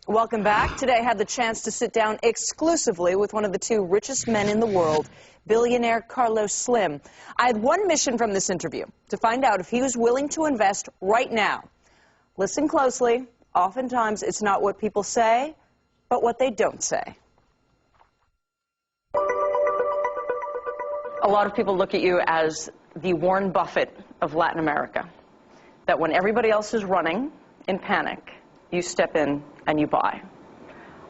Welcome back. Today I had the chance to sit down exclusively with one of the two richest men in the world, billionaire Carlos Slim. I had one mission from this interview, to find out if he was willing to invest right now. Listen closely. Oftentimes it's not what people say, but what they don't say. A lot of people look at you as the Warren Buffett of Latin America, that when everybody else is running in panic, you step in and you buy.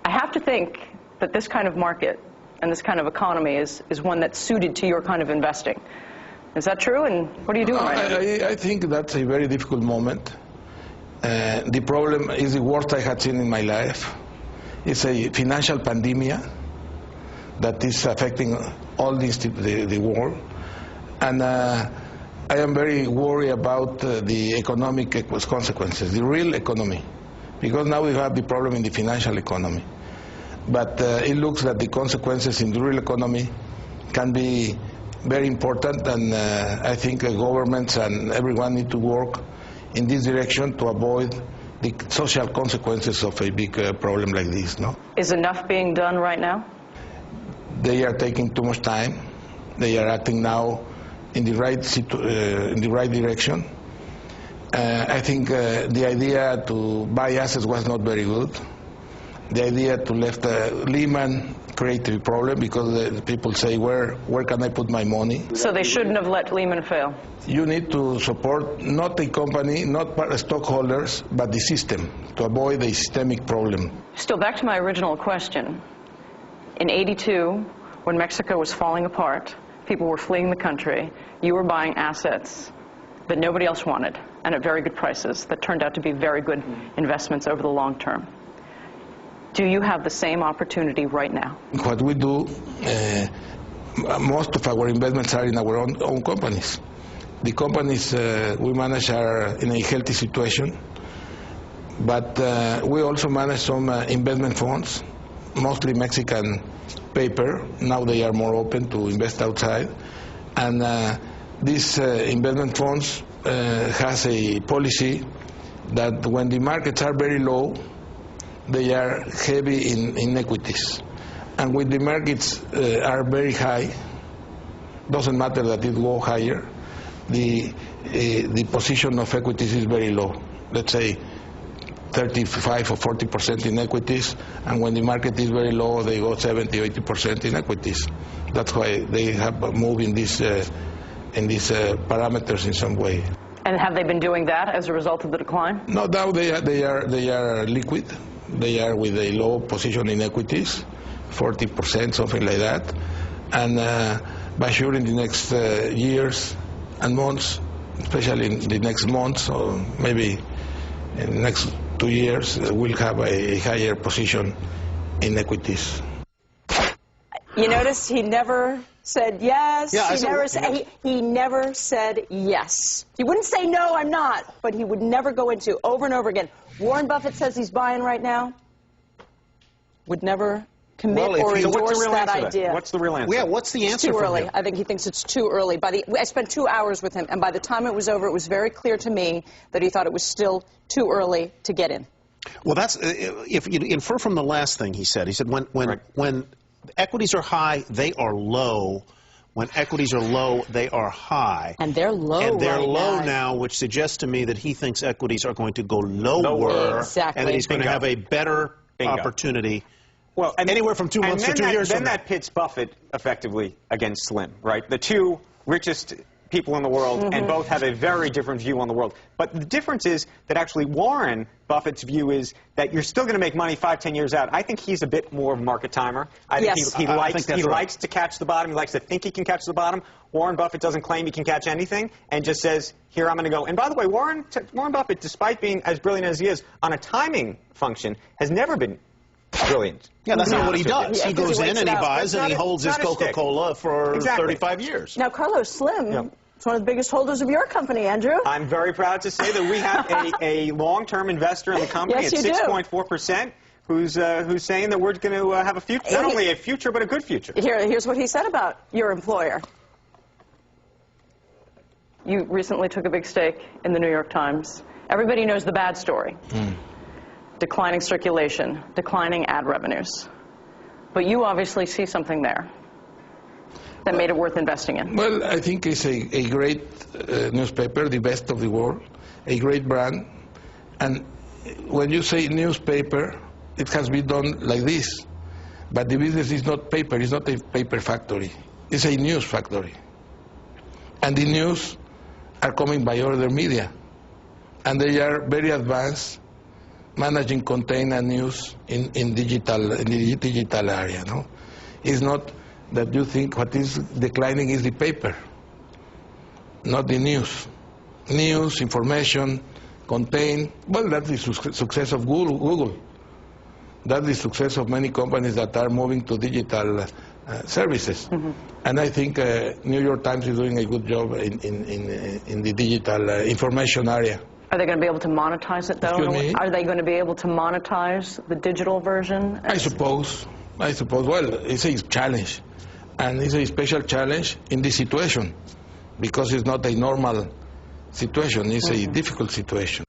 I have to think that this kind of market and this kind of economy is one that's suited to your kind of investing. Is that true? And what are you doing right now? I think that's a very difficult moment. The problem is the worst I had seen in my life. It's a financial pandemic that is affecting all the world. And I am very worried about the economic consequences, the real economy. Because now we have the problem in the financial economy. But it looks that the consequences in the real economy can be very important, and I think governments and everyone need to work in this direction to avoid the social consequences of a big problem like this. No? Is enough being done right now? They are taking too much time. They are acting now in the right direction. I think the idea to buy assets was not very good. The idea to let Lehman create a problem because people say, where can I put my money? So they shouldn't have let Lehman fail? You need to support not the company, not stockholders, but the system to avoid a systemic problem. Still, back to my original question. In '82, when Mexico was falling apart, people were fleeing the country, you were buying assets that nobody else wanted, and at very good prices, that turned out to be very good investments over the long term. Do you have the same opportunity right now? What we do, most of our investments are in our own companies. The companies we manage are in a healthy situation, but we also manage some investment funds, mostly Mexican paper. Now they are more open to invest outside. And these investment funds has a policy that when the markets are very low, they are heavy in equities. And when the markets are very high, doesn't matter that it go higher, the position of equities is very low. Let's say 35 or 40% in equities, and when the market is very low, they go 70 or 80% in equities. That's why they have moved in these parameters in some way. And have they been doing that as a result of the decline? No, now they are liquid. They are with a low position in equities, 40%, something like that. And by sure in the next years and months, especially in the next months, or maybe in the next 2 years, we'll have a higher position in equities. You notice he never said yes. Yeah, he never said yes. He wouldn't say no, I'm not, but he would never go into over and over again. Warren Buffett says he's buying right now. Would never commit or endorse that idea. What's the real answer? Yeah, what's the answer? It's too early. I think he thinks it's too early. I spent 2 hours with him, and by the time it was over, it was very clear to me that he thought it was still too early to get in. Well, that's if you infer from the last thing he said. He said when equities are high, they are low. When equities are low, they are high. And they're low And they're right low now, which suggests to me that he thinks equities are going to go lower. Exactly. And that he's going to have a better opportunity. Well, anywhere from 2 months to 2 years then from now. that pits Buffett effectively against Slim, right? The two richest people in the world, and both have a very different view on the world. But the difference is that actually Warren Buffett's view is that you're still going to make money 5, 10 years out. I think he's a bit more of a market timer. I think he likes to catch the bottom. He likes to think he can catch the bottom. Warren Buffett doesn't claim he can catch anything and just says, here, I'm going to go. And by the way, Warren Buffett, despite being as brilliant as he is, on a timing function, has never been brilliant. Yeah, that's not what he does. Yeah, he goes in and he buys and he holds his Coca-Cola for 35 years. Now, Carlos Slim is one of the biggest holders of your company, Andrew. I'm very proud to say that we have a long-term investor in the company at 6.4%. Who's saying that we're going to have a future, not only a future, but a good future. Here's what he said about your employer. You recently took a big stake in the New York Times. Everybody knows the bad story. declining circulation, declining ad revenues. But you obviously see something there that made it worth investing in. Well, I think it's a great newspaper, the best of the world, a great brand. And when you say newspaper, it has been done like this. But the business is not paper, it's not a paper factory. It's a news factory. And the news are coming by other media. And they are very advanced managing content and news in the digital area. No? It's not that you think what is declining is the paper, not the news. News, information, content, well, that's the success of Google. That's the success of many companies that are moving to digital services. Mm-hmm. And I think New York Times is doing a good job in the digital information area. Are they going to be able to monetize it, though? Excuse me? Are they going to be able to monetize the digital version? I suppose. Well, it's a challenge. And it's a special challenge in this situation because it's not a normal situation. It's a difficult situation.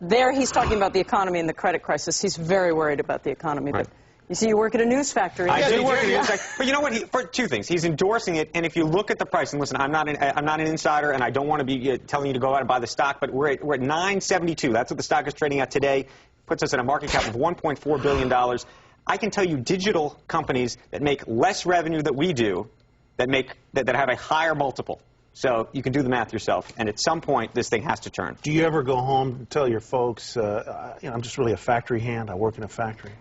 There he's talking about the economy and the credit crisis. He's very worried about the economy. Right. But you see, you work at a news factory. I do work at a news factory. But you know what? For two things. He's endorsing it, and if you look at the price, and listen, I'm not an insider, and I don't want to be telling you to go out and buy the stock, but we're at $9.72. That's what the stock is trading at today. Puts us at a market cap of $1.4 billion. I can tell you digital companies that make less revenue than we do, that have a higher multiple. So you can do the math yourself, and at some point, this thing has to turn. Do you ever go home and tell your folks, I'm just really a factory hand, I work in a factory?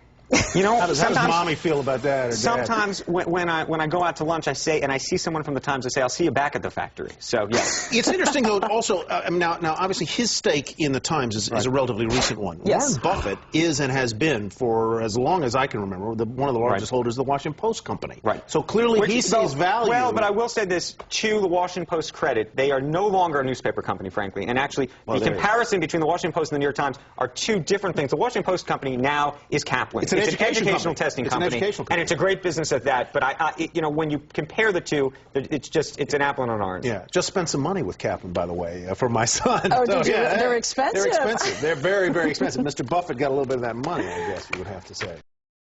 You know, how does mommy feel about that? Or sometimes when I go out to lunch, I say, and I see someone from the Times, I say, I'll see you back at the factory. So yes. It's interesting though. Also, now obviously his stake in the Times is a relatively recent one. Yes. Warren Buffett is and has been for as long as I can remember one of the largest holders of the Washington Post company. Right. So clearly he sees value. Well, but I will say this to the Washington Post credit: they are no longer a newspaper company, frankly. And actually, the comparison between the Washington Post and the New York Times are two different things. The Washington Post company now is Kaplan. It's an educational testing company. And it's a great business at that. But you know, when you compare the two, it's an apple and an orange. Yeah, just spent some money with Kaplan, by the way, for my son. Oh, so, did you? Yeah, they're expensive. They're expensive. They're very, very expensive. Mr. Buffett got a little bit of that money, I guess you would have to say.